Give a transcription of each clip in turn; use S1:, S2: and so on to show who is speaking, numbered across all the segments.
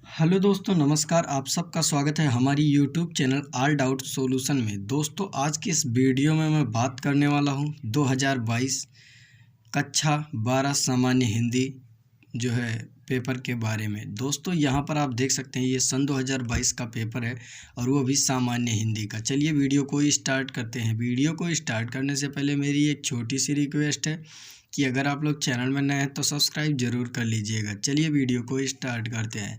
S1: Hello दोस्तों, नमस्कार। आप सबका स्वागत है हमारी YouTube channel all doubt solution में। दोस्तों, आज की इस वीडियो में मैं बात करने वाला हूं 2022 कक्षा 12 सामान्य हिंदी जो है पेपर के बारे में। दोस्तों, यहां पर आप देख सकते हैं ये सन 2022 का पेपर है और वो भी सामान्य हिंदी का। चलिए वीडियो को स्टार्ट करते हैं। वीडियो को स्टार्ट करने से पहले मेरी एक छोटी सी रिक्वेस्ट है कि अगर आप लोग चैनल में नए हैं तो सब्सक्राइब जरूर कर लीजिएगा। चलिए वीडियो को स्टार्ट करते हैं।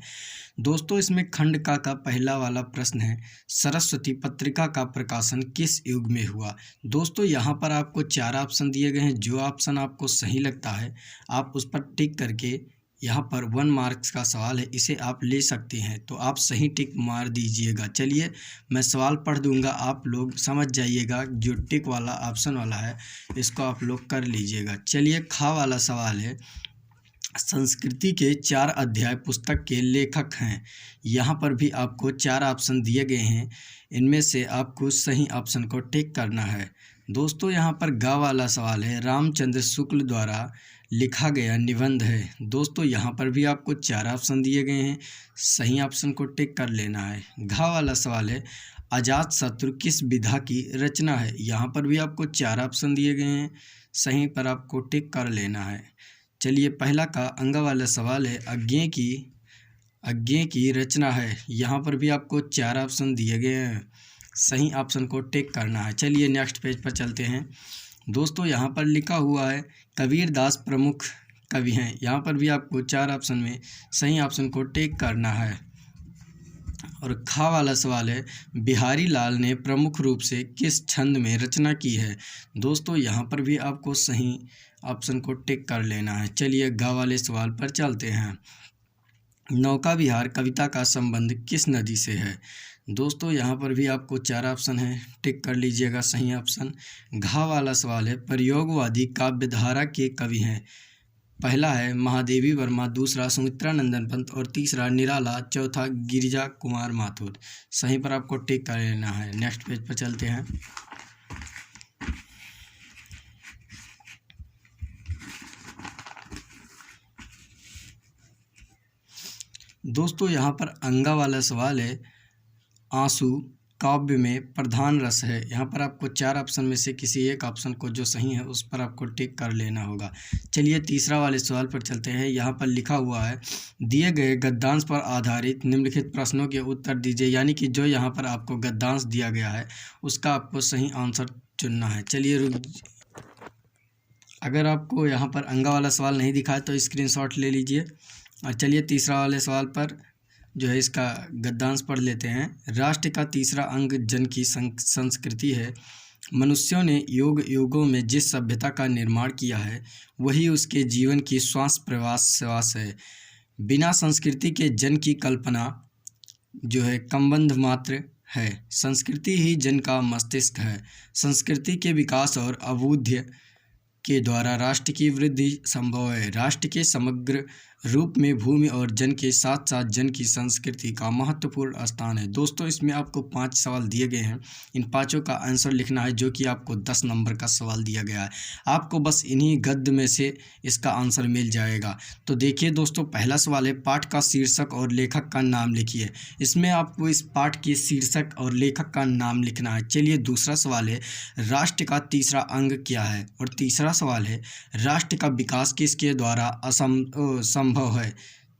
S1: दोस्तों, इसमें खंड का पहला वाला प्रश्न है, सरस्वती पत्रिका का प्रकाशन किस युग में हुआ। दोस्तों, यहाँ पर आपको 4 ऑप्शन दिए गए हैं। जो ऑप्शन आपको सही लगता है आप उस पर टिक करके, यहाँ पर 1 मार्क्स का सवाल है, इसे आप ले सकते हैं, तो आप सही टिक मार दीजिएगा। चलिए मैं सवाल पढ़ दूंगा, आप लोग समझ जाइएगा। जो टिक वाला ऑप्शन वाला है इसको आप लोग कर लीजिएगा। चलिए खा वाला सवाल है, संस्कृति के 4 अध्याय पुस्तक के लेखक हैं। यहाँ पर भी आपको 4 ऑप्शन दिए गए हैं, इनमें से आपको सही ऑप्शन को टिक करना है। दोस्तों, यहाँ पर गा वाला सवाल है, रामचंद्र शुक्ल द्वारा लिखा गया निबंध है। दोस्तों, यहाँ पर भी आपको 4 ऑप्शन दिए गए हैं, सही ऑप्शन को टिक कर लेना है। घा वाला सवाल है, अजातशत्रु किस विधा की रचना है। यहाँ पर भी आपको 4 ऑप्शन दिए गए हैं, सही पर आपको टिक कर लेना है। चलिए पहला का अंगा वाला सवाल है, अज्ञे की रचना है। यहाँ पर भी आपको 4 ऑप्शन दिए गए हैं, सही ऑप्शन को टिक करना है। चलिए नेक्स्ट पेज पर चलते हैं। दोस्तों, यहाँ पर लिखा हुआ है, कबीर दास प्रमुख कवि हैं। यहाँ पर भी आपको 4 ऑप्शन में सही ऑप्शन को टिक करना है। और खा वाला सवाल है, बिहारी लाल ने प्रमुख रूप से किस छंद में रचना की है। दोस्तों, यहाँ पर भी आपको सही ऑप्शन को टिक कर लेना है। चलिए गा वाले सवाल पर चलते हैं। नौका विहार कविता का संबंध किस नदी से है। दोस्तों, यहाँ पर भी आपको 4 ऑप्शन है, टिक कर लीजिएगा सही ऑप्शन। घा वाला सवाल है, प्रयोगवादी काव्यधारा के कवि हैं। पहला है महादेवी वर्मा, दूसरा सुमित्रा नंदन पंत और तीसरा निराला, चौथा गिरिजा कुमार माथुर। सही पर आपको टिक कर लेना है। नेक्स्ट पेज पर चलते हैं। दोस्तों, यहाँ पर अंगा वाला सवाल है, आंसू काव्य में प्रधान रस है। यहाँ पर आपको 4 ऑप्शन में से किसी एक ऑप्शन को जो सही है उस पर आपको टिक कर लेना होगा। चलिए तीसरा वाले सवाल पर चलते हैं। यहाँ पर लिखा हुआ है, दिए गए गद्यांश पर आधारित निम्नलिखित प्रश्नों के उत्तर दीजिए। यानी कि जो यहाँ पर आपको गद्यांश दिया गया है उसका आपको सही आंसर चुनना है। चलिए अगर आपको यहाँ पर अंगा वाला सवाल नहीं दिखा है तो स्क्रीनशॉट ले लीजिए। और चलिए तीसरा वाले सवाल पर जो है इसका गद्यांश पढ़ लेते हैं। राष्ट्र का तीसरा अंग जन की संस्कृति है। मनुष्यों ने युगों में जिस सभ्यता का निर्माण किया है वही उसके जीवन की श्वास प्रश्वास है। बिना संस्कृति के जन की कल्पना जो है कमबंध मात्र है। संस्कृति ही जन का मस्तिष्क है। संस्कृति के विकास और अभ्युदय के द्वारा राष्ट्र की वृद्धि संभव है। राष्ट्र के समग्र रूप में भूमि और जन के साथ साथ जन की संस्कृति का महत्वपूर्ण स्थान है। दोस्तों, इसमें आपको 5 सवाल दिए गए हैं, इन 5 का आंसर लिखना है, जो कि आपको 10 नंबर का सवाल दिया गया है। आपको बस इन्हीं गद्य में से इसका आंसर मिल जाएगा। तो देखिए दोस्तों, पहला सवाल है, पाठ का शीर्षक और लेखक का नाम लिखिए। इसमें आपको इस पाठ के शीर्षक और लेखक का नाम लिखना है। चलिए दूसरा सवाल है, राष्ट्र का तीसरा अंग क्या है। और तीसरा सवाल है, राष्ट्र का विकास किसके द्वारा संभव है।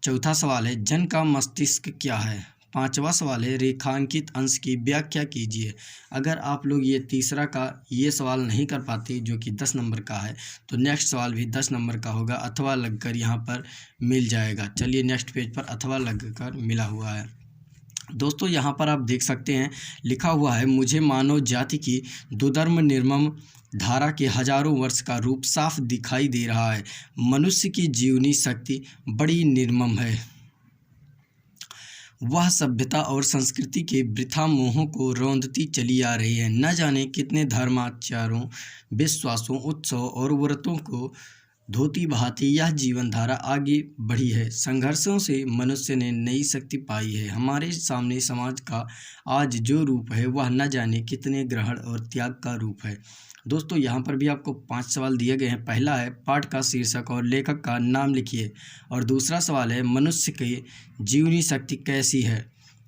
S1: चौथा सवाल है, जन का मस्तिष्क क्या है। पांचवा सवाल है, रेखांकित अंश की व्याख्या कीजिए। अगर आप लोग ये तीसरा का ये सवाल नहीं कर पाते जो कि 10 नंबर का है तो नेक्स्ट सवाल भी 10 नंबर का होगा, अथवा लगकर यहाँ पर मिल जाएगा। चलिए नेक्स्ट पेज पर अथवा लगकर मिला हुआ है। दोस्तों, यहाँ पर आप देख सकते हैं लिखा हुआ है, मुझे मानव जाति की दुर्दम निर्मम धारा के हजारों वर्ष का रूप साफ दिखाई दे रहा है। मनुष्य की जीवनी शक्ति बड़ी निर्मम है। वह सभ्यता और संस्कृति के वृथा मोहों को रौंदती चली आ रही है। न जाने कितने धर्माचारों, विश्वासों, उत्सव और व्रतों को धोती बहाती यह जीवन धारा आगे बढ़ी है। संघर्षों से मनुष्य ने नई शक्ति पाई है। हमारे सामने समाज का आज जो रूप है वह न जाने कितने ग्रहण और त्याग का रूप है। दोस्तों यहाँ पर भी आपको 5 सवाल दिए गए हैं। पहला है पाठ का शीर्षक और लेखक का नाम लिखिए, और दूसरा सवाल है मनुष्य की जीवनी शक्ति कैसी है,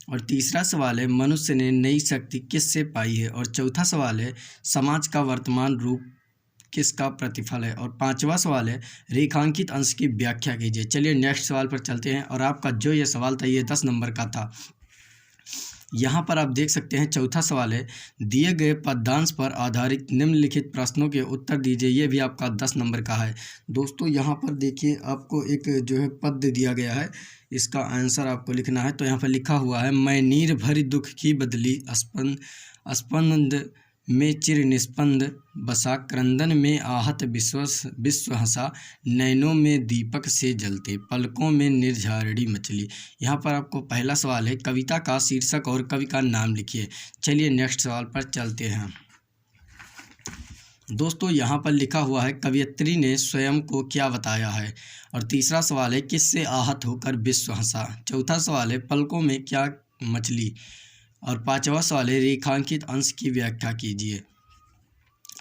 S1: और तीसरा सवाल है मनुष्य ने नई शक्ति किससे पाई है, और चौथा सवाल है समाज का वर्तमान रूप किसका प्रतिफल है, और पांचवा सवाल है रेखांकित अंश की व्याख्या कीजिए। चलिए नेक्स्ट सवाल पर चलते हैं। और आपका जो ये सवाल था ये 10 नंबर का था। यहाँ पर आप देख सकते हैं चौथा सवाल है दिए गए पद्यांश पर आधारित निम्नलिखित प्रश्नों के उत्तर दीजिए। ये भी आपका 10 नंबर का है। दोस्तों यहाँ पर देखिए आपको एक जो है पद्य दिया गया है, इसका आंसर आपको लिखना है। तो यहाँ पर लिखा हुआ है मैं नीर भरी दुख की बदली स्पंद में चिर निस्पंद बसा क्रंदन में आहत विश्व हंसा नैनों में दीपक से जलते पलकों में निर्झारड़ी मछली। यहाँ पर आपको पहला सवाल है कविता का शीर्षक और कवि का नाम लिखिए। चलिए नेक्स्ट सवाल पर चलते हैं। दोस्तों यहाँ पर लिखा हुआ है कवयित्री ने स्वयं को क्या बताया है, और तीसरा सवाल है किससे आहत होकर विश्व हंसा। चौथा सवाल है पलकों में क्या मछली, और पांचवा सवाल है रेखांकित अंश की व्याख्या कीजिए।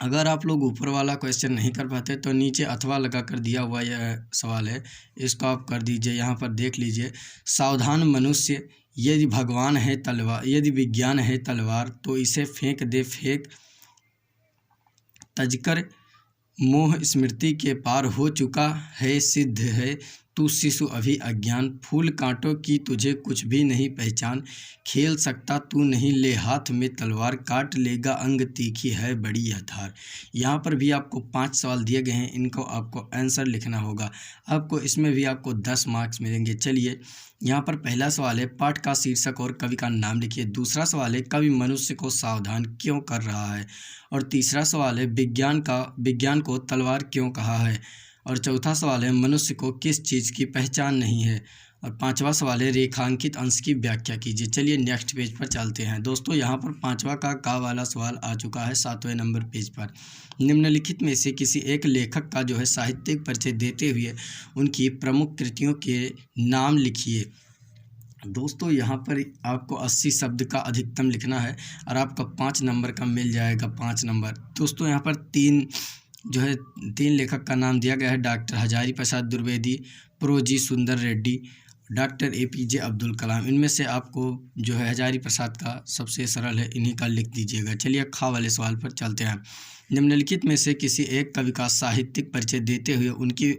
S1: अगर आप लोग ऊपर वाला क्वेश्चन नहीं कर पाते तो नीचे अथवा लगा कर दिया हुआ यह सवाल है, इसको आप कर दीजिए। यहाँ पर देख लीजिए सावधान मनुष्य, यदि भगवान है तलवार, यदि विज्ञान है तलवार तो इसे फेंक दे फेंक, तजकर मोह स्मृति के पार हो चुका है सिद्ध है तू शिशु अभी अज्ञान, फूल कांटों की तुझे कुछ भी नहीं पहचान, खेल सकता तू नहीं ले हाथ में तलवार, काट लेगा अंग तीखी है बड़ी यह धार। यहाँ पर भी आपको 5 सवाल दिए गए हैं, इनको आपको आंसर लिखना होगा। आपको इसमें भी आपको 10 मार्क्स मिलेंगे। चलिए यहाँ पर पहला सवाल है पाठ का शीर्षक और कवि का नाम लिखिए। दूसरा सवाल है कवि मनुष्य को सावधान क्यों कर रहा है, और तीसरा सवाल है विज्ञान को तलवार क्यों कहा है, और चौथा सवाल है मनुष्य को किस चीज़ की पहचान नहीं है, और पांचवा सवाल है रेखांकित अंश की व्याख्या कीजिए। चलिए नेक्स्ट पेज पर चलते हैं। दोस्तों यहाँ पर पांचवा का वाला सवाल आ चुका है 7वें नंबर पेज पर। निम्नलिखित में से किसी एक लेखक का जो है साहित्यिक परिचय देते हुए उनकी प्रमुख कृतियों के नाम लिखिए। दोस्तों यहाँ पर आपको 80 शब्द का अधिकतम लिखना है, और आपका 5 नंबर का मिल जाएगा 5 नंबर। दोस्तों यहाँ पर 3 लेखक का नाम दिया गया है, डॉक्टर हजारी प्रसाद द्विवेदी, प्रोजी सुंदर रेड्डी, डॉक्टर APJ अब्दुल कलाम। इनमें से आपको जो है हजारी प्रसाद का सबसे सरल है, इन्हीं का लिख दीजिएगा। चलिए खा वाले सवाल पर चलते हैं। निम्नलिखित में से किसी एक कवि का साहित्यिक परिचय देते हुए उनकी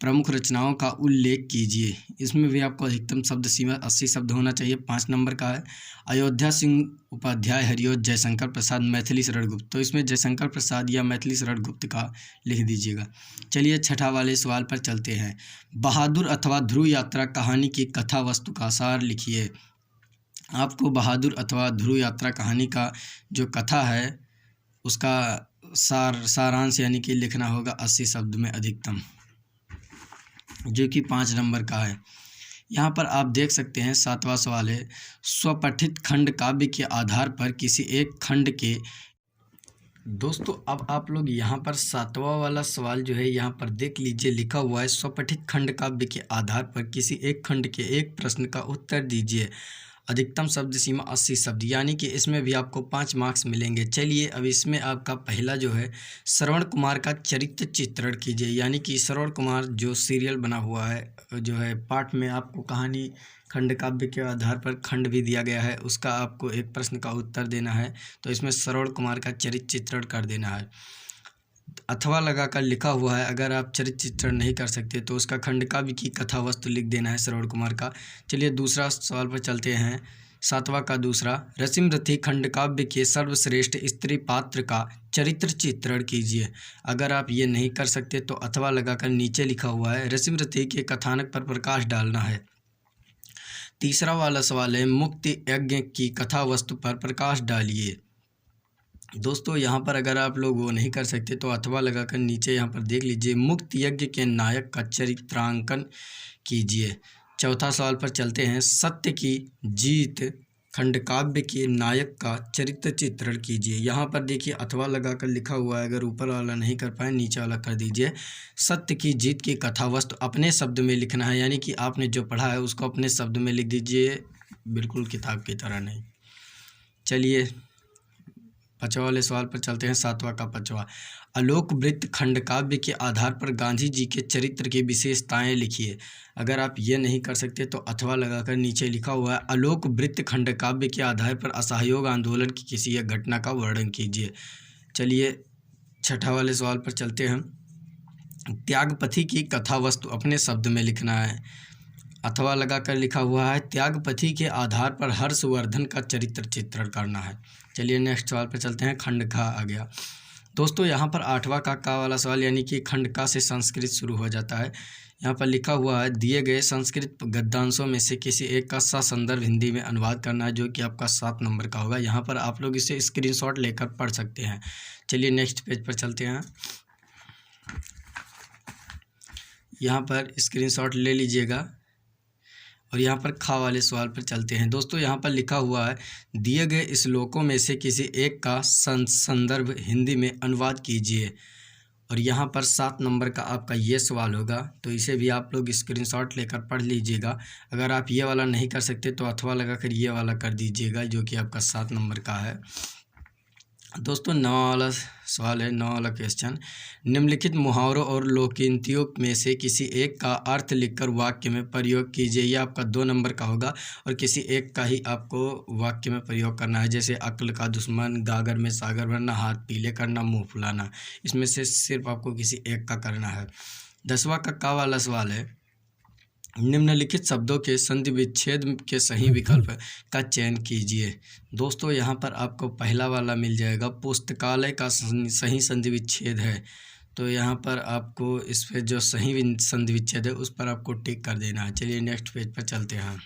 S1: प्रमुख रचनाओं का उल्लेख कीजिए। इसमें भी आपको अधिकतम शब्द सीमा 80 शब्द होना चाहिए। 5 नंबर का है अयोध्या सिंह उपाध्याय, हरिओं, जयशंकर प्रसाद, मैथिली शरण गुप्त। तो इसमें जयशंकर प्रसाद या मैथिली शरण गुप्त का लिख दीजिएगा। चलिए छठा वाले सवाल पर चलते हैं। बहादुर अथवा ध्रुव यात्रा कहानी की कथा वस्तु का सार लिखिए। आपको बहादुर अथवा ध्रुव यात्रा कहानी का जो कथा है उसका सारांश यानी कि लिखना होगा 80 शब्द में अधिकतम, जो कि 5 नंबर का है। यहाँ पर आप देख सकते हैं 7वां सवाल है स्वपठित खंड काव्य के आधार पर किसी एक खंड के। दोस्तों अब आप लोग यहाँ पर 7वां वाला सवाल जो है यहाँ पर देख लीजिए, लिखा हुआ है स्वपठित खंड काव्य के आधार पर किसी एक खंड के एक प्रश्न का उत्तर दीजिए। अधिकतम शब्द सीमा 80 शब्द, यानी कि इसमें भी आपको 5 मार्क्स मिलेंगे। चलिए अब इसमें आपका पहला जो है श्रवण कुमार का चरित्र चित्रण कीजिए। यानी कि श्रवण कुमार जो सीरियल बना हुआ है, जो है पाठ में आपको कहानी खंड काव्य के आधार पर खंड भी दिया गया है, उसका आपको एक प्रश्न का उत्तर देना है। तो इसमें श्रवण कुमार का चरित्र चित्रण कर देना है। अथवा लगाकर लिखा हुआ है, अगर आप चरित्र चित्रण नहीं कर सकते तो उसका खंड काव्य की कथा वस्तु लिख देना है श्रवण कुमार का। चलिए दूसरा सवाल पर चलते हैं। 7वां का दूसरा रसिमरथी खंड काव्य के सर्वश्रेष्ठ स्त्री पात्र का चरित्र चित्रण कीजिए। अगर आप ये नहीं कर सकते तो अथवा लगाकर नीचे लिखा हुआ है रसिमरथी के कथानक पर प्रकाश डालना है। तीसरा वाला सवाल है मुक्ति यज्ञ की कथा वस्तु पर प्रकाश डालिए। दोस्तों यहाँ पर अगर आप लोग वो नहीं कर सकते तो अथवा लगाकर नीचे यहाँ पर देख लीजिए मुक्ति यज्ञ के नायक का चरित्रांकन कीजिए। चौथा सवाल पर चलते हैं सत्य की जीत खंडकाव्य के नायक का चरित्र चित्रण कीजिए। यहाँ पर देखिए अथवा लगाकर लिखा हुआ है, अगर ऊपर वाला नहीं कर पाए नीचे वाला कर दीजिए। सत्य की जीत की कथा वस्तु अपने शब्द में लिखना है, यानी कि आपने जो पढ़ा है उसको अपने शब्द में लिख दीजिए, बिल्कुल किताब की तरह नहीं। चलिए 5वां वाले सवाल पर चलते हैं। 7वां का 5वां, आलोक वृत्त खंडकाव्य के आधार पर गांधी जी के चरित्र की विशेषताएं लिखिए। अगर आप ये नहीं कर सकते तो अथवा लगाकर नीचे लिखा हुआ है, आलोक वृत्त खंडकाव्य के आधार पर असहयोग आंदोलन की किसी एक घटना का वर्णन कीजिए। चलिए 6वां वाले सवाल पर चलते हैं। त्यागपथी की कथा वस्तु अपने शब्द में लिखना है। अथवा लगाकर लिखा हुआ है, त्यागपथी के आधार पर हर्षवर्धन का चरित्र चित्रण करना है। चलिए नेक्स्ट सवाल पर चलते हैं। खंड खा आ गया दोस्तों। यहाँ पर 8वां का वाला सवाल, यानी कि खंड का से संस्कृत शुरू हो जाता है। यहाँ पर लिखा हुआ है, दिए गए संस्कृत गद्यांशों में से किसी एक का ससंदर्भ हिंदी में अनुवाद करना है, जो कि आपका 7 नंबर का होगा। यहाँ पर आप लोग इसे स्क्रीनशॉट लेकर पढ़ सकते हैं। चलिए नेक्स्ट पेज पर चलते हैं। यहाँ पर स्क्रीनशॉट ले लीजिएगा और यहाँ पर खा वाले सवाल पर चलते हैं दोस्तों। यहाँ पर लिखा हुआ है, दिए गए श्लोकों में से किसी एक का संदर्भ हिंदी में अनुवाद कीजिए। और यहाँ पर 7 नंबर का आपका ये सवाल होगा, तो इसे भी आप लोग स्क्रीनशॉट लेकर पढ़ लीजिएगा। अगर आप ये वाला नहीं कर सकते तो अथवा लगाकर ये वाला कर दीजिएगा, जो कि आपका 7 नंबर का है दोस्तों। 9वां वाला सवाल है, 9वां वाला क्वेश्चन, निम्नलिखित मुहावरों और लोकोक्तियों में से किसी एक का अर्थ लिखकर वाक्य में प्रयोग कीजिए। ये आपका 2 नंबर का होगा और किसी एक का ही आपको वाक्य में प्रयोग करना है, जैसे अक्ल का दुश्मन, गागर में सागर भरना, हाथ पीले करना, मुंह फुलाना। इसमें से सिर्फ आपको किसी एक का करना है। 10वां का वाला सवाल है, निम्नलिखित शब्दों के संधि विच्छेद के सही विकल्प का चयन कीजिए। दोस्तों यहाँ पर आपको पहला वाला मिल जाएगा, पुस्तकालय का सही संधि विच्छेद है। तो यहाँ पर आपको इस पे जो सही संधि विच्छेद है उस पर आपको टिक कर देना है। चलिए नेक्स्ट पेज पर चलते हैं।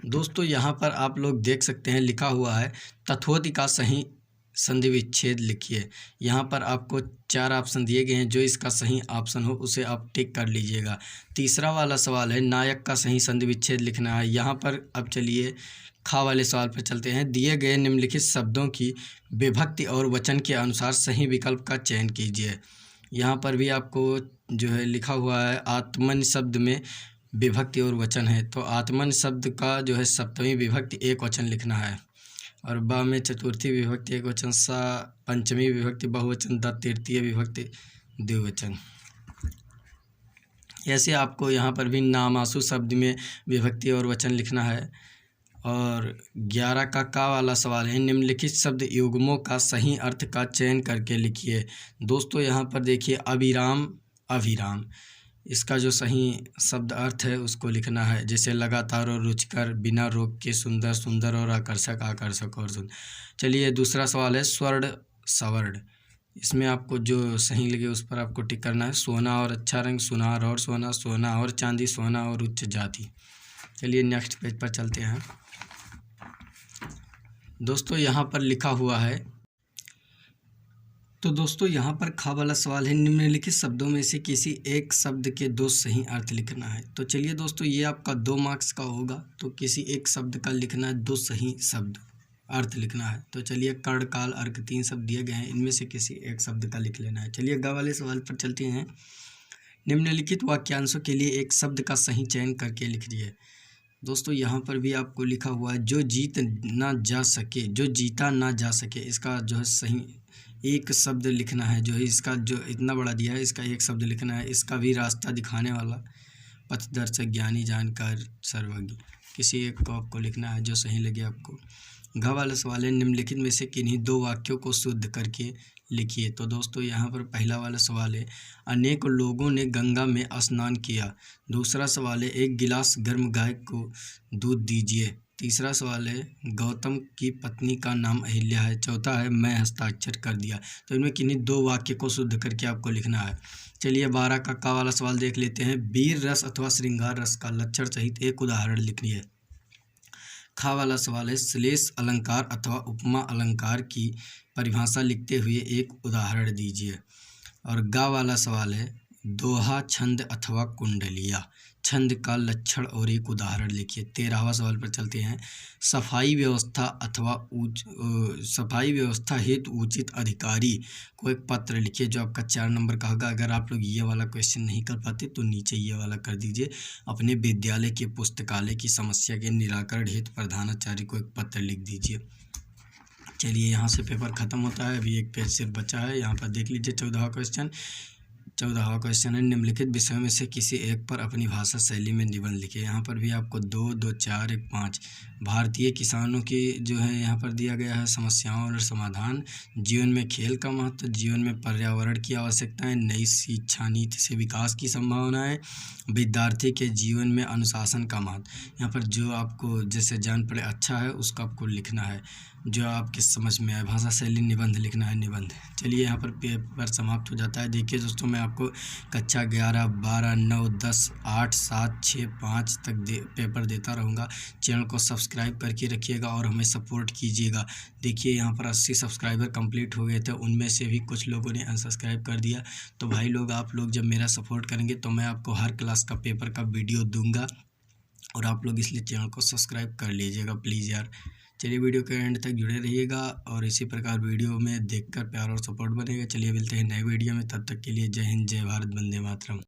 S1: दोस्तों यहाँ पर आप लोग देख सकते हैं, लिखा हुआ है, तथोक्ति का सही संधि विच्छेद लिखिए। यहाँ पर आपको 4 ऑप्शन दिए गए हैं, जो इसका सही ऑप्शन हो उसे आप टिक कर लीजिएगा। 3रा वाला सवाल है, नायक का सही संधि विच्छेद लिखना है। यहाँ पर अब चलिए खा वाले सवाल पर चलते हैं। दिए गए निम्नलिखित शब्दों की विभक्ति और वचन के अनुसार सही विकल्प का चयन कीजिए। यहाँ पर भी आपको जो है लिखा हुआ है, आत्मन शब्द में विभक्ति और वचन है, तो आत्मन शब्द का जो है सप्तमी विभक्ति एक वचन लिखना है, और बा में चतुर्थी विभक्ति एक वचन, सा पंचमी विभक्ति बहुवचन, द तृतीय विभक्ति द्विवचन। ऐसे आपको यहाँ पर भी नामासु शब्द में विभक्ति और वचन लिखना है। और 11 का वाला सवाल है, निम्नलिखित शब्द युग्मों का सही अर्थ का चयन करके लिखिए। दोस्तों यहाँ पर देखिए, अविराम अभिराम, इसका जो सही शब्द अर्थ है उसको लिखना है, जैसे लगातार और रुचिकर, बिना रोक के, सुंदर सुंदर और आकर्षक आकर्षक और सुंदर। चलिए दूसरा सवाल है, स्वर्ण सवर्ण, इसमें आपको जो सही लगे उस पर आपको टिक करना है। सोना और अच्छा रंग, सुनार और सोना, सोना और चांदी, सोना और उच्च जाति। चलिए नेक्स्ट पेज पर चलते हैं दोस्तों। यहाँ पर लिखा हुआ है, तो दोस्तों यहाँ पर खा वाला सवाल है, निम्नलिखित शब्दों में से किसी एक शब्द के 2 सही अर्थ लिखना है। तो चलिए दोस्तों, ये आपका 2 मार्क्स का होगा, तो किसी एक शब्द का लिखना है, 2 सही शब्द अर्थ लिखना है। तो चलिए कर्ण, काल, अर्क 3 शब्द दिए गए हैं, इनमें से किसी एक शब्द का लिख लेना है। चलिए ग वाले सवाल पर चलते हैं। निम्नलिखित वाक्यांशों के लिए एक शब्द का सही चयन करके लिख दिए। दोस्तों यहाँ पर भी आपको लिखा हुआ है, जो जीत ना जा सके, जो जीता ना जा सके, इसका जो है सही एक शब्द लिखना है। जो है इसका जो इतना बड़ा दिया है, इसका एक शब्द लिखना है। इसका भी रास्ता दिखाने वाला, पथदर्शक, ज्ञानी, जानकार, सर्वज्ञ, किसी एक को आपको लिखना है जो सही लगे आपको। घ वाला सवाल है, निम्नलिखित में से किन्हीं 2 वाक्यों को शुद्ध करके लिखिए। तो दोस्तों यहाँ पर पहला वाला सवाल है, अनेक लोगों ने गंगा में स्नान किया। दूसरा सवाल है, एक गिलास गर्म गाय को दूध दीजिए। तीसरा सवाल है, गौतम की पत्नी का नाम अहिल्या है। चौथा है, मैं हस्ताक्षर कर दिया। तो इनमें किन्हीं 2 वाक्य को शुद्ध करके आपको लिखना है। चलिए 12 का वाला सवाल देख लेते हैं। वीर रस अथवा श्रृंगार रस का लक्षण सहित एक उदाहरण लिखिए। खा वाला सवाल है, श्लेष अलंकार अथवा उपमा अलंकार की परिभाषा लिखते हुए एक उदाहरण दीजिए। और गा वाला सवाल है, दोहा, छंद अथवा कुंडलिया। छंद का लक्षण और एक उदाहरण लिखिए। 13वां सवाल पर चलते हैं। सफाई व्यवस्था अथवा सफाई व्यवस्था हेतु उचित अधिकारी को एक पत्र लिखिए। जो आपका 4 नंबर का होगा। अगर आप लोग ये वाला क्वेश्चन नहीं कर पाते तो नीचे ये वाला कर दीजिए। अपने विद्यालय के पुस्तकालय की समस्या के निराकरण हेतु प्रधानाचार्य को एक पत्र लिख दीजिए। चलिए यहाँ से पेपर ख़त्म होता है। अभी एक पेज सिर्फ बचा है। यहाँ पर देख लीजिए 14वां क्वेश्चन है। निम्नलिखित विषयों में से किसी एक पर अपनी भाषा शैली में निबंध लिखे। यहाँ पर भी आपको 2, 2, 4, 1, 5 भारतीय किसानों की जो है यहाँ पर दिया गया है समस्याओं और समाधान। जीवन में खेल का महत्व, जीवन में पर्यावरण की आवश्यकताएं, नई शिक्षा नीति से विकास की संभावनाएं, विद्यार्थी के जीवन में अनुशासन का महत्व। यहाँ पर जो आपको जैसे जान पड़े अच्छा है उसका आपको लिखना है, जो आपके समझ में आए। भाषा शैली निबंध लिखना है, निबंध। चलिए यहाँ पर पेपर समाप्त हो जाता है। देखिए दोस्तों, मैं आपको कक्षा 11, 12, 9, 10, 8, 7, 6, 5 तक पेपर देता रहूँगा। चैनल को सब्सक्राइब करके रखिएगा और हमें सपोर्ट कीजिएगा। देखिए यहाँ पर 80 सब्सक्राइबर कंप्लीट हो गए थे, उनमें से भी कुछ लोगों ने अनसब्सक्राइब कर दिया। तो भाई लोग, आप लोग जब मेरा सपोर्ट करेंगे तो मैं आपको हर क्लास का पेपर का वीडियो दूंगा, और आप लोग इसलिए चैनल को सब्सक्राइब कर लीजिएगा प्लीज़ यार। चलिए वीडियो के एंड तक जुड़े रहिएगा और इसी प्रकार वीडियो में देखकर प्यार और सपोर्ट बनेगा। चलिए मिलते हैं नए वीडियो में, तब तक के लिए जय हिंद, जय भारत, वंदे मातरम।